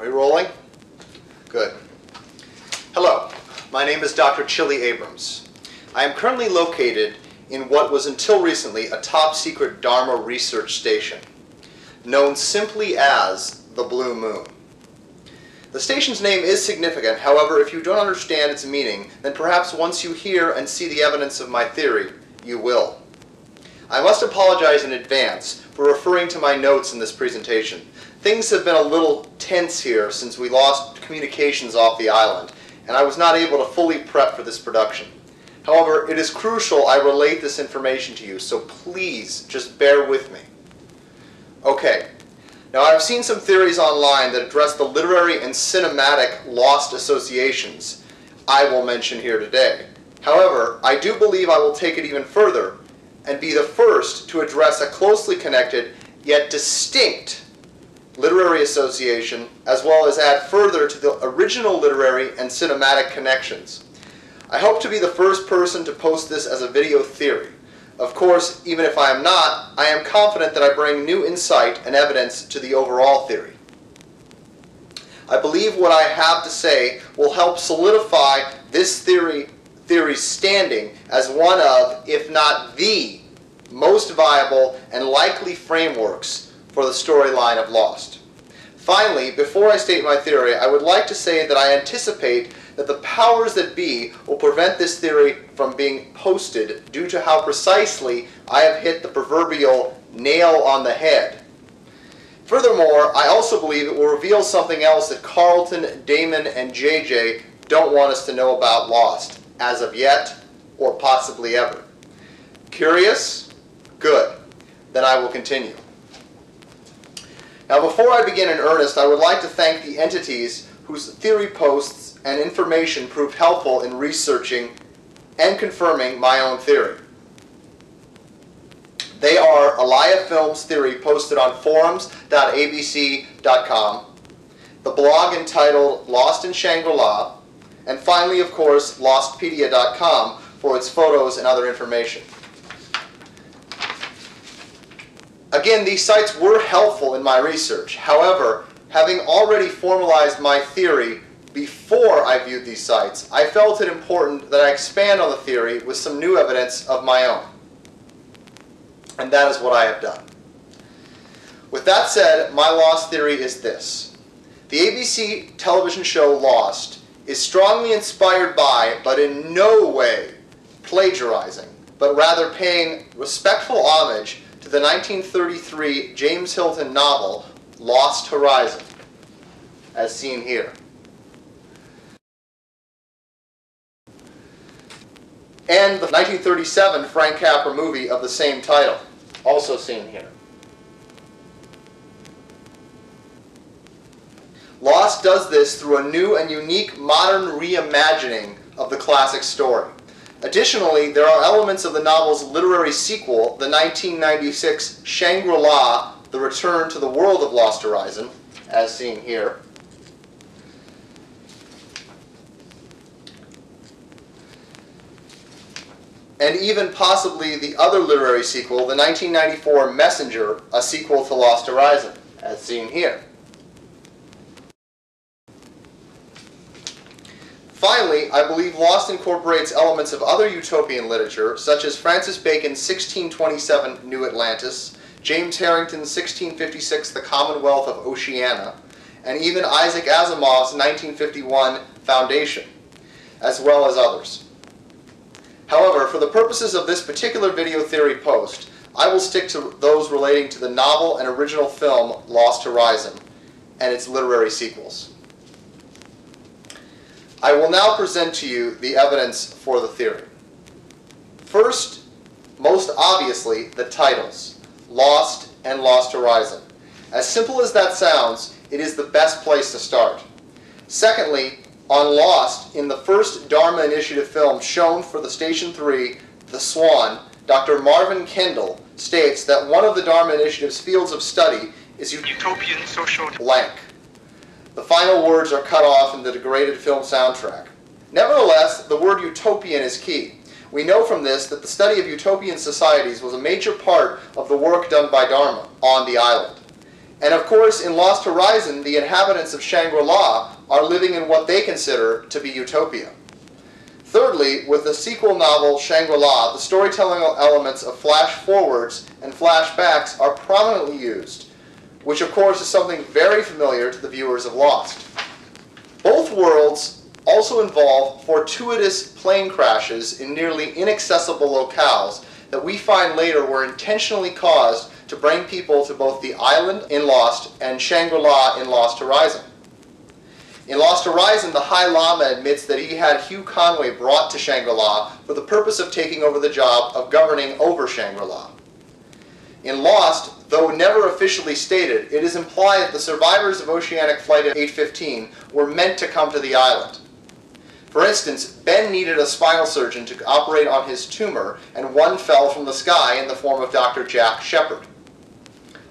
Are we rolling? Good. Hello, my name is Dr. Chili Abrams. I am currently located in what was until recently a top-secret Dharma research station, known simply as the Blue Moon. The station's name is significant, however, if you don't understand its meaning, then perhaps once you hear and see the evidence of my theory, you will. I must apologize in advance for referring to my notes in this presentation. Things have been a little tense here since we lost communications off the island, and I was not able to fully prep for this production. However, it is crucial I relate this information to you, so please just bear with me. Okay, now I've seen some theories online that address the literary and cinematic lost associations I will mention here today. However, I do believe I will take it even further and be the first to address a closely connected yet distinct literary association, as well as add further to the original literary and cinematic connections. I hope to be the first person to post this as a video theory. Of course, even if I am not, I am confident that I bring new insight and evidence to the overall theory. I believe what I have to say will help solidify this theory's standing as one of, if not the, most viable and likely frameworks for the storyline of Lost. Finally, before I state my theory, I would like to say that I anticipate that the powers that be will prevent this theory from being posted due to how precisely I have hit the proverbial nail on the head. Furthermore, I also believe it will reveal something else that Carlton, Damon, and JJ don't want us to know about Lost, as of yet, or possibly ever. Curious? Good. Then I will continue. Now, before I begin in earnest, I would like to thank the entities whose theory posts and information proved helpful in researching and confirming my own theory. They are Alaya Films theory posted on forums.abc.com, the blog entitled Lost in Shangri-La, and finally, of course, lostpedia.com for its photos and other information. Again, these sites were helpful in my research. However, having already formalized my theory before I viewed these sites, I felt it important that I expand on the theory with some new evidence of my own. And that is what I have done. With that said, my Lost theory is this. The ABC television show Lost is strongly inspired by, but in no way plagiarizing, but rather paying respectful homage to the 1933 James Hilton novel Lost Horizon, as seen here. And the 1937 Frank Capra movie of the same title, also seen here. Lost does this through a new and unique modern reimagining of the classic story. Additionally, there are elements of the novel's literary sequel, the 1996 Shangri-La, The Return to the World of Lost Horizon, as seen here. And even possibly the other literary sequel, the 1994 Messenger, a sequel to Lost Horizon, as seen here. Finally, I believe Lost incorporates elements of other utopian literature, such as Francis Bacon's 1627 New Atlantis, James Harrington's 1656 The Commonwealth of Oceania, and even Isaac Asimov's 1951 Foundation, as well as others. However, for the purposes of this particular video theory post, I will stick to those relating to the novel and original film Lost Horizon and its literary sequels. I will now present to you the evidence for the theory. First, most obviously, the titles, Lost and Lost Horizon. As simple as that sounds, it is the best place to start. Secondly, on Lost, in the first Dharma Initiative film shown for the Station 3, The Swan, Dr. Marvin Kendall states that one of the Dharma Initiative's fields of study is utopian social blank. The final words are cut off in the degraded film soundtrack. Nevertheless, the word utopian is key. We know from this that the study of utopian societies was a major part of the work done by Dharma on the island. And of course, in Lost Horizon, the inhabitants of Shangri-La are living in what they consider to be utopia. Thirdly, with the sequel novel Shangri-La, the storytelling elements of flash forwards and flashbacks are prominently used, which of course is something very familiar to the viewers of Lost. Both worlds also involve fortuitous plane crashes in nearly inaccessible locales that we find later were intentionally caused to bring people to both the island in Lost and Shangri-La in Lost Horizon. In Lost Horizon, the High Lama admits that he had Hugh Conway brought to Shangri-La for the purpose of taking over the job of governing over Shangri-La. In Lost, though never officially stated, it is implied that the survivors of Oceanic Flight 815 were meant to come to the island. For instance, Ben needed a spinal surgeon to operate on his tumor, and one fell from the sky in the form of Dr. Jack Shepard.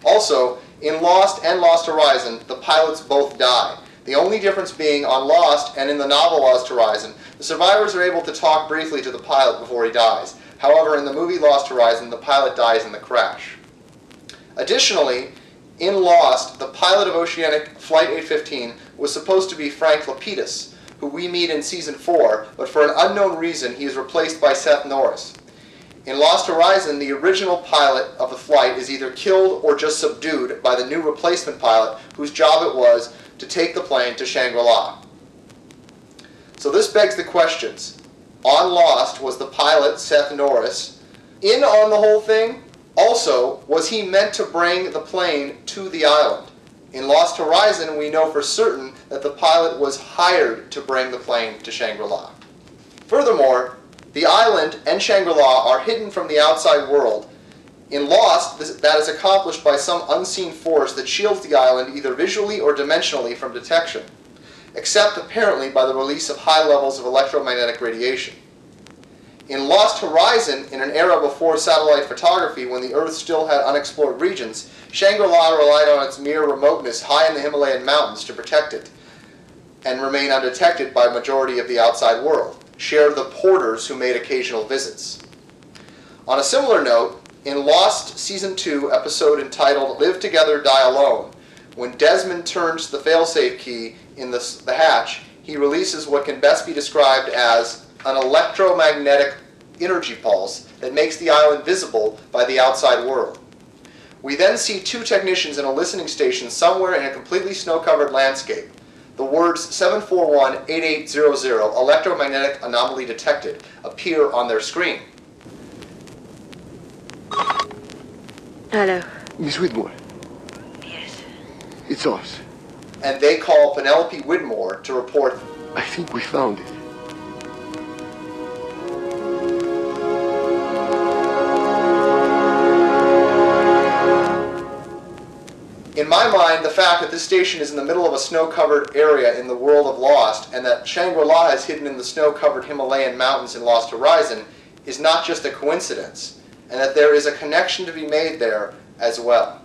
Also, in Lost and Lost Horizon, the pilots both die. The only difference being on Lost and in the novel Lost Horizon, the survivors are able to talk briefly to the pilot before he dies. However, in the movie Lost Horizon, the pilot dies in the crash. Additionally, in Lost, the pilot of Oceanic Flight 815 was supposed to be Frank Lapidus, who we meet in Season 4, but for an unknown reason he is replaced by Seth Norris. In Lost Horizon, the original pilot of the flight is either killed or just subdued by the new replacement pilot, whose job it was to take the plane to Shangri-La. So this begs the questions. On Lost, was the pilot, Seth Norris, in on the whole thing? Also, was he meant to bring the plane to the island? In Lost Horizon, we know for certain that the pilot was hired to bring the plane to Shangri-La. Furthermore, the island and Shangri-La are hidden from the outside world. In Lost, that is accomplished by some unseen force that shields the island either visually or dimensionally from detection, except apparently by the release of high levels of electromagnetic radiation. In Lost Horizon, in an era before satellite photography, when the Earth still had unexplored regions, Shangri-La relied on its mere remoteness high in the Himalayan mountains to protect it and remain undetected by a majority of the outside world, shared the porters who made occasional visits. On a similar note, in Lost Season 2, episode entitled Live Together, Die Alone, when Desmond turns the failsafe key in the hatch, he releases what can best be described as an electromagnetic energy pulse that makes the island visible by the outside world. We then see two technicians in a listening station somewhere in a completely snow-covered landscape. The words 741-8800, electromagnetic anomaly detected, appear on their screen. Hello. Miss Whitmore. Yes. It's us. And they call Penelope Widmore to report. I think we found it. In my mind, the fact that this station is in the middle of a snow-covered area in the world of Lost, and that Shangri-La is hidden in the snow-covered Himalayan mountains in Lost Horizon, is not just a coincidence, and that there is a connection to be made there as well.